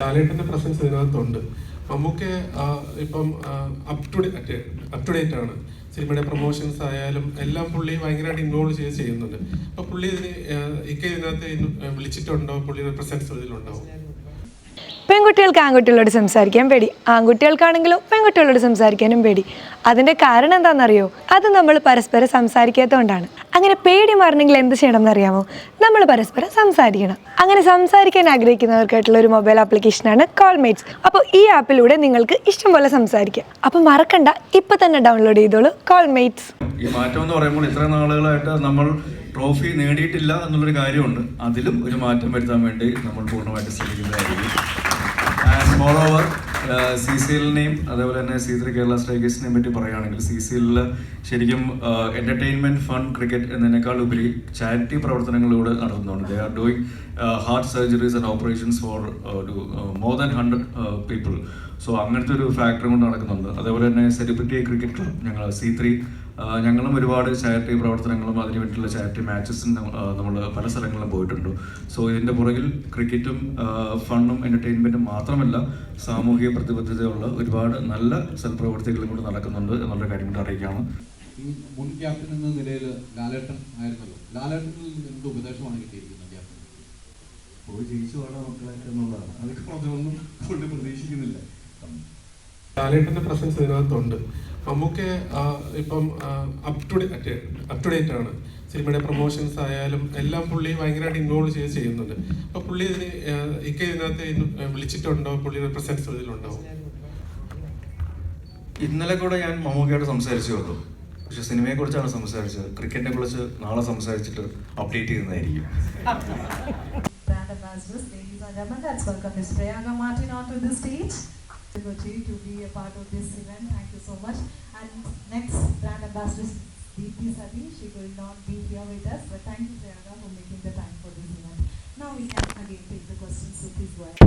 ലാലേട്ടൻ്റെ പ്രസൻസ് ഇതിനകത്തുണ്ട്. മമ്മൂക്കെ ഇപ്പം അപ് ടു ഡേറ്റ് ആണ്. സിനിമയുടെ പ്രൊമോഷൻസ് ആയാലും എല്ലാം പുള്ളി ഭയങ്കരമായിട്ട് ഇൻവോൾവ് ചെയ്യുന്നുണ്ട്. അപ്പോൾ പുള്ളി ഇതിനകത്ത് വിളിച്ചിട്ടുണ്ടോ? പുള്ളിയുടെ പ്രസൻസ് ഇതിലുണ്ടാവും. പെൺകുട്ടികൾക്ക് ആൺകുട്ടികളോട് സംസാരിക്കാൻ പേടി, ആൺകുട്ടികൾക്കാണെങ്കിലും പെൺകുട്ടികളോട് സംസാരിക്കാനും പേടി. അതിൻ്റെ കാരണം എന്താണെന്നറിയോ? അത് നമ്മൾ പരസ്പരം സംസാരിക്കാത്തതുകൊണ്ടാണ്. അങ്ങനെ പേടി മാറണമെങ്കിൽ എന്ത് ചെയ്യണം എന്നറിയാമോ? നമ്മൾ പരസ്പരം സംസാരിക്കണം. അങ്ങനെ സംസാരിക്കാൻ ആഗ്രഹിക്കുന്നവർക്കായിട്ടുള്ള ഒരു മൊബൈൽ ആപ്ലിക്കേഷനാണ് കോൾമേറ്റ്സ്. അപ്പോൾ ഈ ആപ്പിലൂടെ നിങ്ങൾക്ക് ഇഷ്ടം പോലെ സംസാരിക്കാം. അപ്പോൾ മറക്കണ്ട, ഇപ്പം തന്നെ ഡൗൺലോഡ് ചെയ്തോളൂ കോൾമേറ്റ്സ്. ഈ മാറ്റം എന്ന് പറയുമ്പോൾ ഇത്ര നാളുകളായിട്ട് നമ്മൾ ട്രോഫി നേടിയിട്ടില്ല എന്നുള്ളൊരു കാര്യമുണ്ട്. അതിലും ഒരു മാറ്റം വരുത്താൻ വേണ്ടി നമ്മൾ പൂർണ്ണമായിട്ട് ശ്രമിക്കുന്നതായിരിക്കും. ആൻഡ് മോറോവർ CCLനെയും അതേപോലെ തന്നെ C3 കേരള സ്ട്രൈക്കേഴ്സിനെയും പറ്റി പറയുകയാണെങ്കിൽ CCL ശരിക്കും എൻ്റർടൈൻമെൻറ്റ് ഫൺ ക്രിക്കറ്റ് എന്നതിനേക്കാൾ ഉപരി ചാരിറ്റി പ്രവർത്തനങ്ങളിലൂടെ നടത്തുന്നുണ്ട്. They are doing heart surgeries and operations for more than 100 people. So അങ്ങനത്തെ ഒരു ഫാക്ടർ കൊണ്ട് നടക്കുന്നുണ്ട്. അതേപോലെ തന്നെ സെലിബ്രിറ്റി ക്രിക്കറ്റ് ക്ലബ് ഞങ്ങൾ C3 ഞങ്ങളും ഒരുപാട് ചാരിറ്റി പ്രവർത്തനങ്ങളും അതിന് വേണ്ടിയിട്ടുള്ള ചാരിറ്റി മാച്ചസും നമ്മൾ പല സ്ഥലങ്ങളിലും പോയിട്ടുണ്ട്. സോ ഇതിൻ്റെ പുറകിൽ ക്രിക്കറ്റും ഫണ്ണും എൻ്റർടൈൻമെൻറ്റും മാത്രമല്ല സാമൂഹിക പ്രതിബദ്ധതയുള്ള ഒരുപാട് നല്ല സൽപ്രവർത്തികളും കൂടെ നടക്കുന്നുണ്ട് എന്നുള്ള കാര്യം കൂടെ അറിയിക്കുകയാണ്. ഈ മുൻ ക്യാപ്റ്റൻ എന്ന നിലയിൽ ലാലേട്ടൻ ആയിരുന്നല്ലോ. ലാലേട്ടനിൽ എന്ത് ഉപദേശമാണ് കിട്ടിയിരിക്കുന്നത് ക്യാപ്റ്റൻ? പോയി ജയിച്ചു വേണം മക്കളൊക്കെ എന്നുള്ളതാണ്. അതൊക്കെ അതൊന്നും കൊണ്ട് പ്രതീക്ഷിക്കുന്നില്ല. ലാലേട്ടൻ്റെ പ്രസൻസ് ഇതിനകത്തുണ്ട്. മമ്മൂക്കെ ഇപ്പം അപ് ടു ഡേറ്റ് ആണ്. സിനിമയുടെ പ്രൊമോഷൻസ് ആയാലും എല്ലാം പുള്ളി ഭയങ്കരമായിട്ട് ഇൻവോൾവ് ചെയ്യുന്നുണ്ട്. അപ്പോൾ പുള്ളി ഇതിനകത്ത് വിളിച്ചിട്ടുണ്ടോ? പുള്ളിയുടെ പ്രസൻസ് ഇതിലുണ്ടാവും. ഇന്നലെ കൂടെ ഞാൻ മമ്മൂക്കയോട് സംസാരിച്ചു വന്നു. പക്ഷെ സിനിമയെക്കുറിച്ചാണ് സംസാരിച്ചത്. ക്രിക്കറ്റിനെ കുറിച്ച് നാളെ സംസാരിച്ചിട്ട് അപ്ഡേറ്റ് ചെയ്യുന്നതായിരിക്കും. To be a part of this event. Thank you so much. And next brand ambassador Deepthi Sati, she will not be here with us, but thank you Priyanka for making the time for this event. Now we can again take the questions, so please go ahead.